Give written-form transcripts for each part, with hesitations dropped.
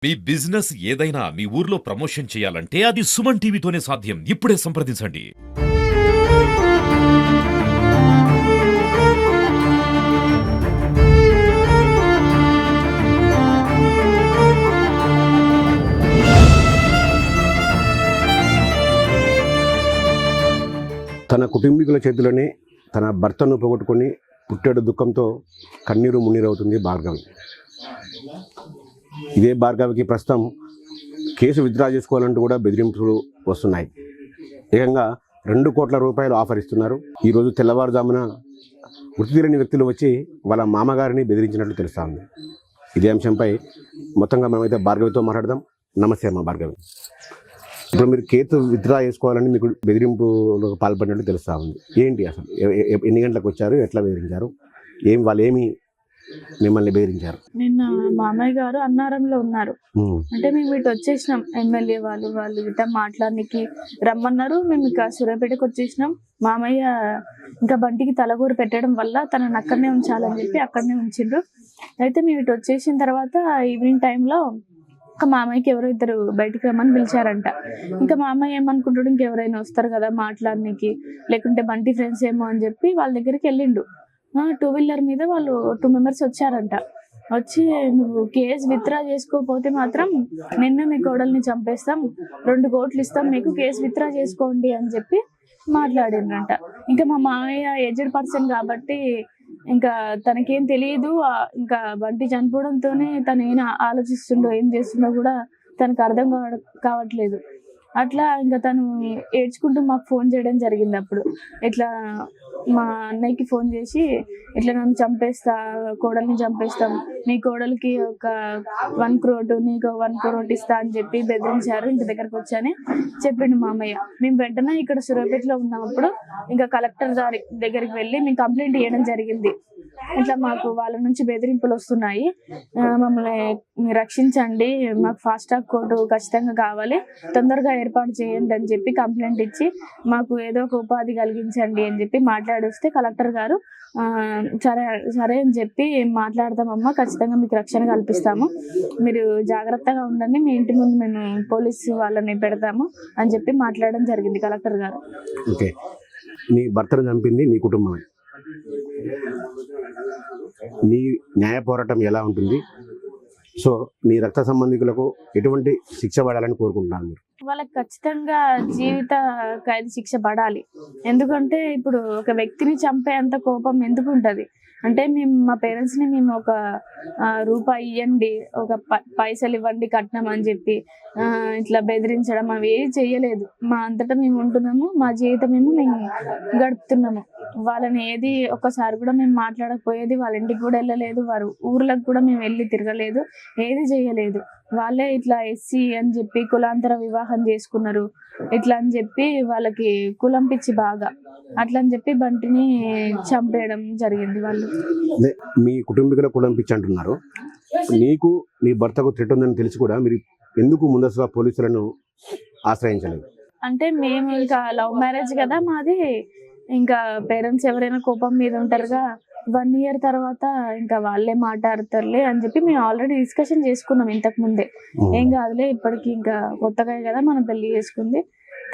మీ business ఏదైనా మీ ఊర్లో promotion చేయాలంటే అది సుమన్ టీవీతోనే సాధ్యం. ఇప్పుడే సంప్రదించండి. తన కుటుంబీకుల చేతిలోనే తన భర్తను పోగొట్టుకొని పుట్టెడు దుఃఖంతో కన్నీరు మున్నీరవుతుంది భార్గవి. ఇదే భార్గవికి ప్రస్తుతం కేసు విత్డ్రా చేసుకోవాలంటూ కూడా బెదిరింపులు వస్తున్నాయి. ఏకంగా 2 కోట్ల రూపాయలు ఆఫర్ ఇస్తున్నారు. ఈరోజు తెల్లవారుజామున వృత్తి తెలియని వ్యక్తులు వచ్చి వాళ్ళ మామగారిని బెదిరించినట్లు తెలుస్తా ఉంది. ఇదే అంశంపై మొత్తంగా మనమైతే భార్గవితో మాట్లాడదాం. నమస్తే అమ్మ భార్గవి. ఇప్పుడు మీరు కేసు విత్డ్రా చేసుకోవాలని మీకు బెదిరింపులకు పాల్పడినట్టు తెలుస్తా ఉంది. ఏంటి అసలు ఎన్ని గంటలకు వచ్చారు, ఎట్లా బెదిరించారు, వాళ్ళు ఏమి మిమ్మల్ని బెదిరించారు? నిన్న మామయ్య గారు అన్నారంలో ఉన్నారు. అంటే మేము ఇటు వచ్చేసినాం, ఎమ్మెల్యే వాళ్ళు ఇట మాట్లాడడానికి రమ్మన్నారు. మేము ఇక సూర్యాపేటకు వచ్చేసినాం. మామయ్య ఇంకా బంటికి తలగూరు పెట్టడం వల్ల తనని అక్కడనే ఉంచాలని చెప్పి అక్కడనే ఉంచిండ్రు. అయితే మేము ఇటు వచ్చేసిన తర్వాత ఈవినింగ్ టైంలో ఇంకా మామయ్యకి ఎవరో ఇద్దరు బయటికి రమ్మని పిలిచారంట. ఇంకా మామయ్య ఏమనుకుంటాడు, ఇంకెవరైనా వస్తారు కదా మాట్లాడడానికి, లేకుంటే బంటి ఫ్రెండ్స్ ఏమో అని చెప్పి వాళ్ళ దగ్గరికి వెళ్ళిండు. 2 వీలర్ మీద వాళ్ళు 2 మెంబర్స్ వచ్చారంట. వచ్చి నువ్వు కేసు విత్డ్రా చేసుకోకపోతే మాత్రం నిన్న మీ కోడల్ని చంపేస్తాం, 2 కోట్లు ఇస్తాం మీకు, కేసు విత్డ్రా చేసుకోండి అని చెప్పి మాట్లాడిండ్రంట. ఇంకా మా మామయ్య ఏజ్డ్ పర్సన్ కాబట్టి ఇంకా తనకేం తెలియదు. ఇంకా బంటి చనిపోవడంతోనే తను ఏం ఆలోచిస్తుండో ఏం చేస్తుండో కూడా తనకు అర్థం కావట్లేదు. అట్లా ఇంకా తను ఏడ్చుకుంటూ మాకు ఫోన్ చేయడం జరిగింది. అప్పుడు ఇట్లా మా అన్నయ్యకి ఫోన్ చేసి ఇట్లా నన్ను చంపేస్తా, కోడల్ని చంపేస్తాం, నీ కోడలికి ఒక 1 crore, నీకు 1 crore ఇస్తా అని చెప్పి బెదిరించారు. ఇంటి దగ్గరకు వచ్చాని చెప్పిండు మామయ్య. మేము వెంటనే ఇక్కడ సూర్యాపేటలో ఉన్నప్పుడు ఇంకా కలెక్టర్ గారి దగ్గరికి వెళ్ళి మేము కంప్లైంట్ ఇవ్వడం జరిగింది. ఇట్లా మాకు వాళ్ళ నుంచి బెదిరింపులు వస్తున్నాయి, మమ్మల్ని రక్షించండి, మాకు ఫాస్ట్ ట్రాక్ కోర్టు ఖచ్చితంగా కావాలి, తొందరగా ఏర్పాటు చేయండి అని చెప్పి కంప్లైంట్ ఇచ్చి మాకు ఏదో ఒక ఉపాధి కలిగించండి అని చెప్పి మాట్లాడొస్తే కలెక్టర్ గారు సరే అని చెప్పి మాట్లాడతామమ్మా, ఖచ్చితంగా మీకు రక్షణ కల్పిస్తాము, మీరు జాగ్రత్తగా ఉండండి, మీ ఇంటి ముందు మేము పోలీసు వాళ్ళని పెడతాము అని చెప్పి మాట్లాడడం జరిగింది కలెక్టర్ గారు. ఓకే, నీ భర్తను చంపింది నీ కుటుంబమే. నీ న్యాయ పోరాటం ఎలా ఉంటుంది? సో నీ రక్త సంబంధికులకు ఎటువంటి శిక్ష పడాలని కోరుకుంటున్నాను మీరు? వాళ్ళకి ఖచ్చితంగా జీవిత ఖైదు శిక్ష పడాలి. ఎందుకంటే ఇప్పుడు ఒక వ్యక్తిని చంపేంత కోపం ఎందుకు ఉంటుంది అంటే, మేము మా పేరెంట్స్ని మేము ఒక రూపాయి ఇవ్వండి, ఒక పైసలు ఇవ్వండి కట్నం అని చెప్పి ఇట్లా బెదిరించడం అవి ఏది చెయ్యలేదు. మా అంతటా మేము ఉంటున్నాము, మా జీవితం మేము గడుపుతున్నాము. వాళ్ళని ఏది ఒక్కసారి కూడా మేము మాట్లాడకపోయేది, వాళ్ళ ఇంటికి కూడా వెళ్ళలేదు, వారు ఊర్లకు కూడా మేము వెళ్ళి తిరగలేదు, ఏది చేయలేదు. వాళ్ళే ఇట్లా ఎస్సీ అని చెప్పి కులాంతర వివాహం చేసుకున్నారు, ఇట్లా అని చెప్పి వాళ్ళకి కులం పిచ్చి బాగా, అట్లా అని చెప్పి బంటిని చంపేయడం జరిగింది. వాళ్ళు మీ కుటుంబీకుల కులం పిచ్చి అంటున్నారు. నీకు నీ భర్తకు థ్రెట్ ఉందని తెలిసి కూడా మీరు ఎందుకు ముందస్తుగా పోలీసులను ఆశ్రయించలేదు? అంటే మేము ఇంకా లవ్ మ్యారేజ్ కదా మాది, ఇంకా పేరెంట్స్ ఎవరైనా కోపం మీద ఉంటారుగా, 1 year తర్వాత ఇంకా వాళ్ళే మాట్లాడతారులే అని చెప్పి మేము ఆల్రెడీ డిస్కషన్ చేసుకున్నాం ఇంతకు ముందే. ఏం కాదులే, ఇప్పటికి ఇంకా కొత్తగా కదా మనం పెళ్లి చేసుకుంది,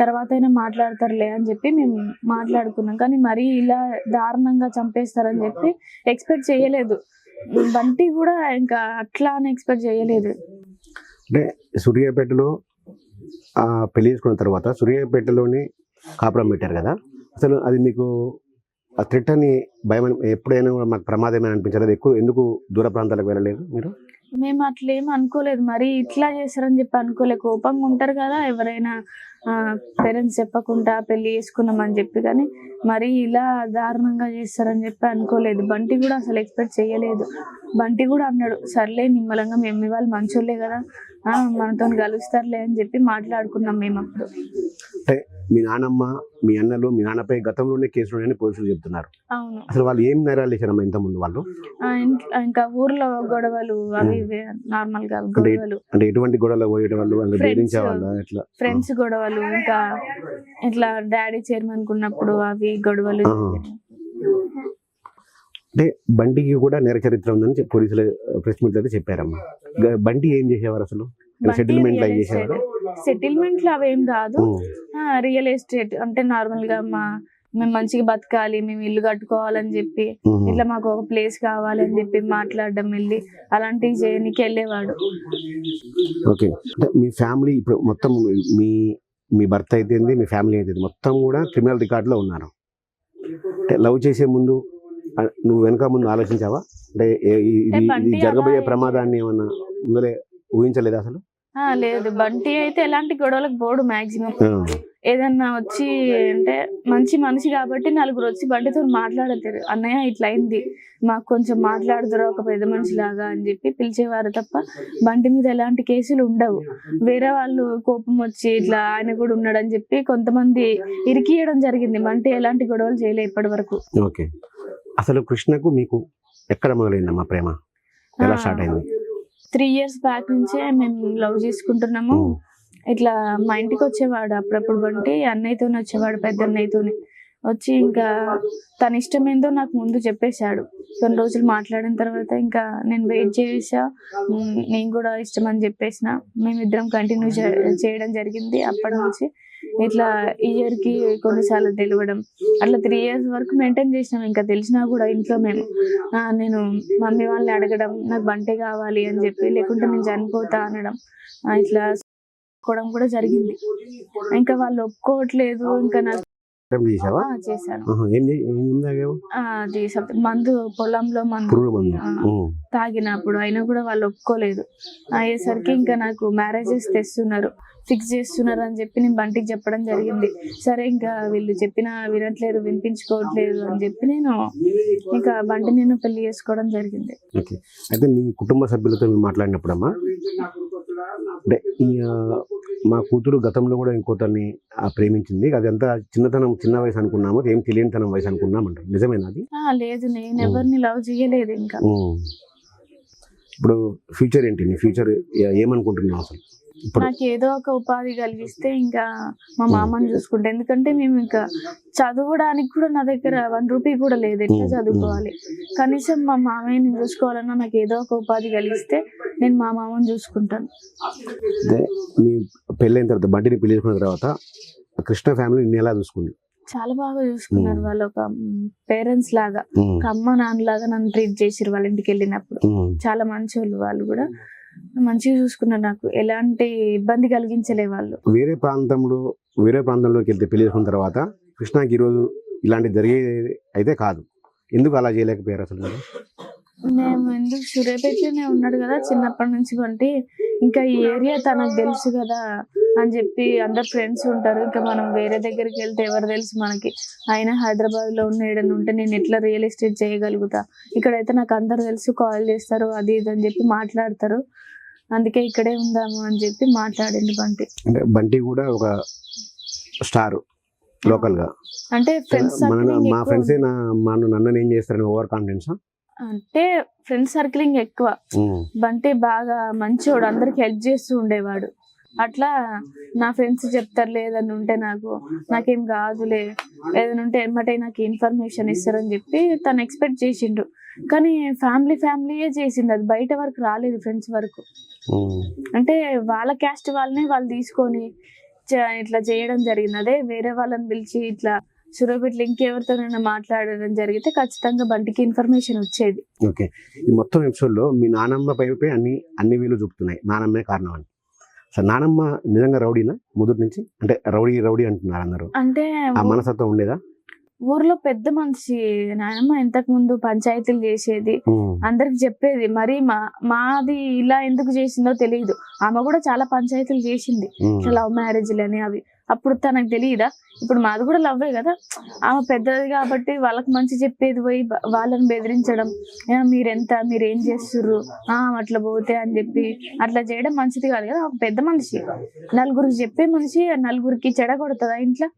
తర్వాత అయినా మాట్లాడతారులే అని చెప్పి మేము మాట్లాడుకున్నాం. కానీ మరీ ఇలా దారుణంగా చంపేస్తారని చెప్పి ఎక్స్పెక్ట్ చేయలేదు. బంటి కూడా ఇంకా అట్లా అని ఎక్స్పెక్ట్ చేయలేదు. అంటే సూర్యాపేటలో పెళ్లి చేసుకున్న తర్వాత సూర్యాపేటలోనే కాపురం పెట్టారు కదా, అసలు అది మీకు ఆ థ్రెట్ అని భయం ఎప్పుడైనా మాకు ప్రమాదమే అనిపించలేదు? ఎందుకు దూర ప్రాంతాలకు వెళ్ళలేదు మీరు? మేము అట్లా ఏం అనుకోలేదు, మరి ఇట్లా చేస్తారని చెప్పి అనుకోలేదు. కోపంగా ఉంటారు కదా ఎవరైనా, పేరెంట్స్ చెప్పకుండా పెళ్లి చేసుకున్నామని చెప్పి, కానీ మరి ఇలా దారుణంగా చేస్తారని చెప్పి అనుకోలేదు. బంటి కూడా అసలు ఎక్స్పెక్ట్ చేయలేదు. బంటి కూడా అన్నాడు, సర్లే నిమ్మలంగా మేము వాళ్ళు మంచోళ్ళే కదా, మనతో కలుస్తారులే అని చెప్పి మాట్లాడుకున్నాం మేము అప్పుడు. అంటే మీ నాన్నమ్మ, మీ అన్నలు, మీ నాన్నపై గతంలోనే కేసులు ఉన్నాయని పోలీసులు చెప్తున్నారు. అవును. అసలు వాళ్ళు ఏం నేరాలు చేశారమ్మా ఇంత ముందు? వాళ్ళు ఇంకా ఊర్లో గొడవలు అవి నార్మల్ గా గొడవలు. అంటే ఎటువంటి గొడవలు పోయేట వాళ్ళు? ఫ్రెండ్స్ గొడవలు, ఇంకా ఇట్లా డాడీ చైర్మన్ కున్నప్పుడు అవి గొడవలు. అంటే బంటికి కూడా నేర చరిత్ర ఉందని పోలీసులు ప్రెస్ మీట్ అయితే చెప్పారమ్మా. బంటి ఏం చేసేవారు అసలు? సెటిల్మెంట్ అవి చేసేవారు? సెటిల్మెంట్లు అవేం కాదు, రియల్ ఎస్టేట్ అంటే నార్మల్ గా మేము మంచిగా బతకాలి, మేము ఇల్లు కట్టుకోవాలని చెప్పి ఇట్లా మాకు ఒక ప్లేస్ కావాలి అని చెప్పి మాట్లాడడం, వెళ్ళి అలాంటివి చేయడానికి వెళ్ళేవాడు. ఓకే, అంటే మీ ఫ్యామిలీ ఇప్పుడు మొత్తం మీ భర్త అయితే మీ ఫ్యామిలీ అయితే మొత్తం కూడా క్రిమినల్ రికార్డులో ఉన్నారు. అంటే లవ్ చేసే ముందు నువ్వు వెనక ముందు ఆలోచించావా? అంటే ఇది జరగబోయే ప్రమాదాన్ని ఏమన్నా ముందరే ఊహించలేదా అసలు? లేదు, బంటి అయితే ఎలాంటి గొడవలకు పోడు. మాక్సిమం ఏదన్నా వచ్చి అంటే మంచి మనిషి కాబట్టి నలుగురు వచ్చి బంటితో మాట్లాడతారు, అన్నయ్య ఇట్లా అయింది మాకు కొంచెం మాట్లాడుతారు ఒక పెద్ద మనిషి లాగా అని చెప్పి పిలిచేవారు తప్ప బంటి మీద ఎలాంటి కేసులు ఉండవు. వేరే వాళ్ళు కోపం వచ్చి ఇట్లా ఆయన కూడా ఉన్నాడని చెప్పి కొంతమంది ఇరికియడం జరిగింది. బంటి ఎలాంటి గొడవలు చేయలే ఇప్పటి వరకు. ఓకే, అసలు కృష్ణకు మీకు ఎక్కడ మొదలైందమ్మా ప్రేమ? ఎలా స్టార్ట్ అయింది? 3 years బ్యాక్ నుంచే మేము లవ్ చేసుకుంటున్నాము. ఇట్లా మా ఇంటికి వచ్చేవాడు అప్పుడప్పుడు బంటి, అన్నయ్యతోనే వచ్చేవాడు, పెద్ద అన్నయ్యతోనే వచ్చి ఇంకా తన ఇష్టం ఏందో నాకు ముందు చెప్పేశాడు. కొన్ని రోజులు మాట్లాడిన తర్వాత ఇంకా నేను వెయిట్ చేసా, నేను కూడా ఇష్టం అని చెప్పేసిన. మేమిద్దరం కంటిన్యూ చేయడం జరిగింది. అప్పటి నుంచి ఇట్లా ఇయర్కి కొన్నిసార్లు తెలియడం, అట్లా 3 years వరకు మెయింటైన్ చేసినాం. ఇంకా తెలిసినా కూడా ఇంట్లో నేను మమ్మీ వాళ్ళని అడగడం నాకు బంటే కావాలి అని చెప్పి, లేకుంటే నేను చనిపోతా అనడం, ఇట్లా ఒప్పుకోవడం కూడా జరిగింది. ఇంకా వాళ్ళు ఒప్పుకోవట్లేదు. ఇంకా నాకు చేశాను అది మందు, పొలంలో మందు తాగినప్పుడు, అయినా కూడా వాళ్ళు ఒప్పుకోలేదు. అయ్యేసరికి ఇంకా నాకు మ్యారేజెస్ తెస్తున్నారు, ఫిక్స్ చేస్తున్నారు అని చెప్పి నేను బంటికి చెప్పడం జరిగింది. సరే ఇంకా వీళ్ళు చెప్పినా వినట్లేదు, వినిపించుకోవట్లేదు అని చెప్పి నేను ఇంకా బంటి నేను పెళ్లి చేసుకోవడం జరిగింది. అయితే మీ కుటుంబ సభ్యులతో మాట్లాడినప్పుడమ్మా, అంటే మా కూతురు గతంలో కూడా ఇంకోతన్ని ప్రేమించింది, అది అంతా చిన్న వయసు అనుకున్నాము, ఏం తెలియనితనం వయసు అనుకున్నాం అంటారు, నిజమేనా అది? లేదు, నేను ఎవరిని లవ్ చేయలేదు. ఇంకా ఇప్పుడు ఫ్యూచర్ ఏంటి? నీ ఫ్యూచర్ ఏమనుకుంటున్నావు అసలు? నాకు ఏదో ఒక ఉపాధి కలిగిస్తే ఇంకా మా మామని చూసుకుంటే, ఎందుకంటే మేము ఇంకా చదవడానికి కూడా నా దగ్గర 1 రూపీ కూడా లేదు, ఎట్లా చదువుకోవాలి? కనీసం మా మామయ్యని చూసుకోవాలన్నా నాకు ఏదో ఒక ఉపాధి కలిగిస్తే నేను మా మామని చూసుకుంటాను. మీ పెళ్ళైన తర్వాత, బంటిని పెళ్లి చేసుకున్న తర్వాత కృష్ణ ఫ్యామిలీ నిన్ను ఎలా చూసుకుంది? చాలా బాగా చూసుకున్నారు. వాళ్ళు ఒక పేరెంట్స్ లాగా, ఒక అమ్మ నాన్న లాగా నన్ను ట్రీట్ చేసిరు. వాళ్ళ ఇంటికి వెళ్ళినప్పుడు చాలా మంచి వాళ్ళు, వాళ్ళు కూడా మంచిగా చూసుకున్నారు. నాకు ఎలాంటి ఇబ్బంది కలిగించలే వాళ్ళు. వేరే ప్రాంతంలోకి వెళ్తే పెళ్లి చేసుకున్న తర్వాత కృష్ణకి ఈరోజు ఇలాంటి జరిగేది అయితే కాదు, ఎందుకు అలా చేయలేకపోయారు అసలు? మేము ఎందుకు, సూర్యాపేటలోనే ఉన్నాడు కదా చిన్నప్పటి నుంచి బంటి, ఇంకా ఈ ఏరియా తనకు తెలుసు కదా అని చెప్పి అందరు ఫ్రెండ్స్ ఉంటారు. ఇంకా మనం వేరే దగ్గరికి వెళ్తే ఎవరు తెలుసు మనకి? అయినా హైదరాబాద్ లో ఉన్న ఉంటే నేను ఎట్లా రియల్ ఎస్టేట్ చేయగలుగుతా? ఇక్కడైతే నాకు అందరు తెలుసు, కాల్ చేస్తారు, అది ఇది అని చెప్పి మాట్లాడతారు. అందుకే ఇక్కడే ఉందాము అని చెప్పి మాట్లాడింది బంటి. అంటే బంటి కూడా ఒక స్టార్ లోకల్ గా, అంటే మా ఫ్రెండ్స్ నన్ను ఏం చేస్తారని ఓవర్ కాన్ఫిడెన్స్, అంటే ఫ్రెండ్ సర్కిలింగ్ ఎక్కువ. బంటి బాగా మంచోడు, అందరికి హెల్ప్ చేస్తూ ఉండేవాడు. అట్లా నా ఫ్రెండ్స్ చెప్తారు, లేదని ఉంటే నాకేం కాదులే, ఏదైనా ఉంటే ఎమ్మటే నాకు ఇన్ఫర్మేషన్ ఇస్తారని చెప్పి తను ఎక్స్పెక్ట్ చేసిండు. కానీ ఫ్యామిలీయే చేసింది, అది బయట వరకు రాలేదు, ఫ్రెండ్స్ వరకు. అంటే వాళ్ళ క్యాస్ట్ వాళ్ళని వాళ్ళు తీసుకొని ఇట్లా చేయడం జరిగింది. అదే వేరే వాళ్ళని పిలిచి ఇట్లా సూర్యాపేటలో ఇంకెవరితోనైనా మాట్లాడడం జరిగితే ఖచ్చితంగా బంటికి ఇన్ఫర్మేషన్ వచ్చేది. ఓకే, ఈ మొత్తం ఎపిసోడ్ లో మీ నానమ్మ పై అన్ని వీలు చూపుతున్నాయి, నానమ్మే కారణం అని. అసలు నానమ్మ నిజంగా రౌడీనా మొదటి నుంచి? అంటే రౌడీ అంటున్నారు అందరూ, అంటే ఆ మనసత్వం ఉండేదా? ఊర్లో పెద్ద మనిషి నాయనమ్మ, ఇంతకు ముందు పంచాయతీలు చేసేది, అందరికి చెప్పేది. మరి మాది ఇలా ఎందుకు చేసిందో తెలియదు. ఆమె కూడా చాలా పంచాయతీలు చేసింది, లవ్ మ్యారేజ్లని అవి. అప్పుడు తనకు తెలియదా? ఇప్పుడు మాది కూడా లవ్వే కదా. ఆమె పెద్దది కాబట్టి వాళ్ళకి మంచి చెప్పేది పోయి వాళ్ళని బెదిరించడం, మీరేం చేస్తుర్రు అట్లా పోతే అని చెప్పి అట్లా చేయడం మంచిది కాదు కదా. ఒక పెద్ద మనిషి, నలుగురికి చెప్పే మనిషి నలుగురికి చెడగొడుతుందా ఇంట్లో?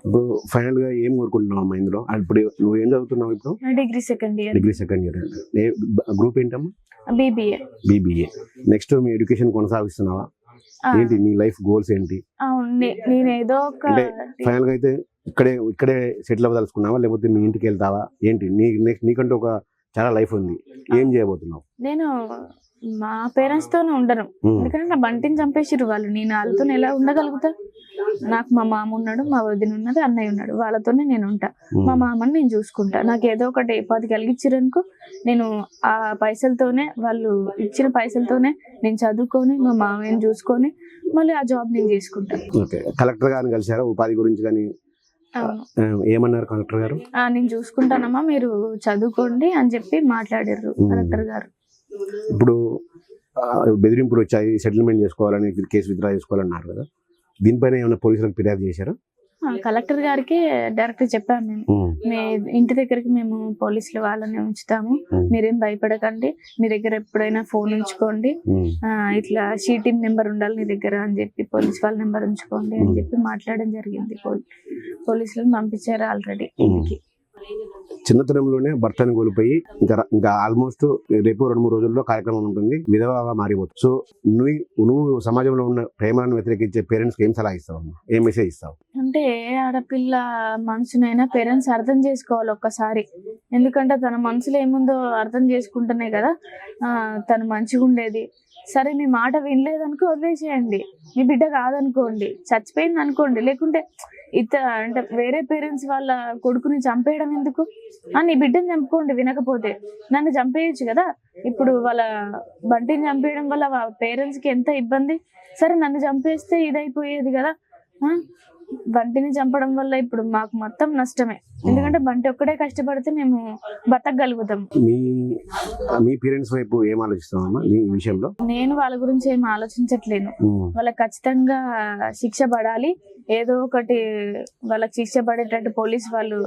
ఇప్పుడు ఫైనల్ గా ఏం కోరుకుంటున్నావు అమ్మా ఇందులో? ఇప్పుడు నువ్వు ఏం చదువుతున్నావు? ఇప్పుడు డిగ్రీ సెకండ్ ఇయర్. గ్రూప్ ఏంటమ్మా? BBA. నెక్స్ట్ మీ ఎడ్యుకేషన్ కొనసాగిస్తున్నావా? ఏంటి నీ లైఫ్ గోల్స్ ఏంటి? నేను ఏదో ఒక ఫైనల్ గా అయితే ఇక్కడే సెటిల్ అవ్వదలుచుకున్నావా, లేకపోతే మీ ఇంటికి వెళ్తావా ఏంటి? నీకంటూ ఒక చాలా లైఫ్ ఉంది, ఏం చేయబోతున్నావు? నేను మా పేరెంట్స్ తోనే ఉండను, ఎందుకంటే నా బంటిని చంపేసిర్రు వాళ్ళు. నేను వాళ్ళతో ఎలా ఉండగలుగుతా? నాకు మా మామ ఉన్నాడు, మా వదిన ఉన్నది, అన్నయ్య ఉన్నాడు, వాళ్ళతోనే నేను ఉంటా. మా మామని నేను చూసుకుంటా. నాకు ఏదో ఒకటి 10 కలిగించారనుకో, నేను ఆ పైసలతోనే, వాళ్ళు ఇచ్చిన పైసలతోనే నేను చదువుకొని మా మామయ్యని చూసుకొని మళ్ళీ ఆ జాబ్ నేను చేసుకుంటా. ఓకే, కలెక్టర్ గారిని కలిసారా ఉపాధి గురించి కానీ? అవును. ఏమన్నారు కలెక్టర్ గారు? నేను చూసుకుంటానమ్మా, మీరు చదువుకోండి అని చెప్పి మాట్లాడారు కలెక్టర్ గారు. ఇప్పుడు బెదిరింపులు వచ్చాయి, సెటిల్మెంట్ చేసుకోవాలని, కేసు విత్డ్రా చేసుకోవాలన్నారు కదా, దీనిపైన ఏమైనా పోలీసులకు ఫిర్యాదు చేశారా? కలెక్టర్ గారికి డైరెక్ట్ చెప్పాము మేము, మీ ఇంటి దగ్గరికి మేము పోలీసులు వాళ్ళని ఉంచుతాము, మీరేం భయపడకండి, మీ దగ్గర ఎప్పుడైనా ఫోన్ ఉంచుకోండి, ఇట్లా షీటింగ్ నెంబర్ ఉండాలి నీ దగ్గర అని చెప్పి, పోలీస్ వాళ్ళ నెంబర్ ఉంచుకోండి అని చెప్పి మాట్లాడడం జరిగింది. పోలీసులను పంపించారు ఆల్రెడీ ఇంటికి. చిన్నతనంలోనే భర్తను కోల్పోయి ఇంకా ఆల్మోస్ట్ రేపు 2-3 రోజుల్లో కార్యక్రమం ఉంటుంది, విధవగా మారిపోతుంది. సో నువ్వు సమాజంలో ఉన్న ప్రేమలను వ్యతిరేకించే పేరెంట్స్ కి ఏం సలహా ఇస్తావు, ఏం మెసేజ్ ఇస్తావు? అంటే ఆడపిల్ల మనసునైనా పేరెంట్స్ అర్థం చేసుకోవాలి ఒక్కసారి, ఎందుకంటే తన మనసులో ఏముందో అర్థం చేసుకుంటేనే కదా తను మంచిగా ఉండేది. సరే మీ మాట వినలేదనుకో వదిలేసేయండి, మీ బిడ్డ కాదనుకోండి, చచ్చిపోయింది అనుకోండి, లేకుంటే అంటే వేరే పేరెంట్స్ వాళ్ళ కొడుకుని చంపేయడం ఎందుకు? నీ బిడ్డని చంపుకోండి, వినకపోతే నన్ను చంపేయచ్చు కదా. ఇప్పుడు వాళ్ళ బంటిని చంపేయడం వల్ల పేరెంట్స్కి ఎంత ఇబ్బంది. సరే నన్ను చంపేస్తే ఇదైపోయేది కదా. బంటిని చంపడం వల్ల ఇప్పుడు మాకు మొత్తం నష్టమే, ఎందుకంటే బంటి ఒక్కడే కష్టపడితే మేము బతకగలుగుతాం. మీ పేరెంట్స్ వైపు ఏం ఆలోచిస్తామమ్మా ఈ విషయంలో? నేను వాళ్ళ గురించి ఏం ఆలోచించట్లేను, వాళ్ళకి ఖచ్చితంగా శిక్ష పడాలి, ఏదో ఒకటి వాళ్ళకి శిక్ష పడేటట్టు పోలీస్ వాళ్ళు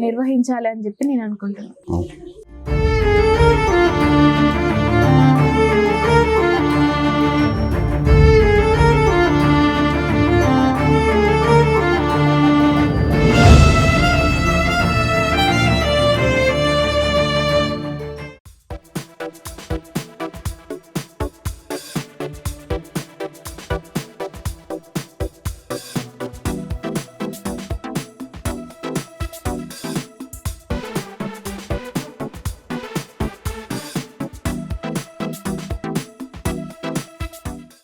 నిర్వహించాలి అని చెప్పి నేను అనుకుంటున్నాను.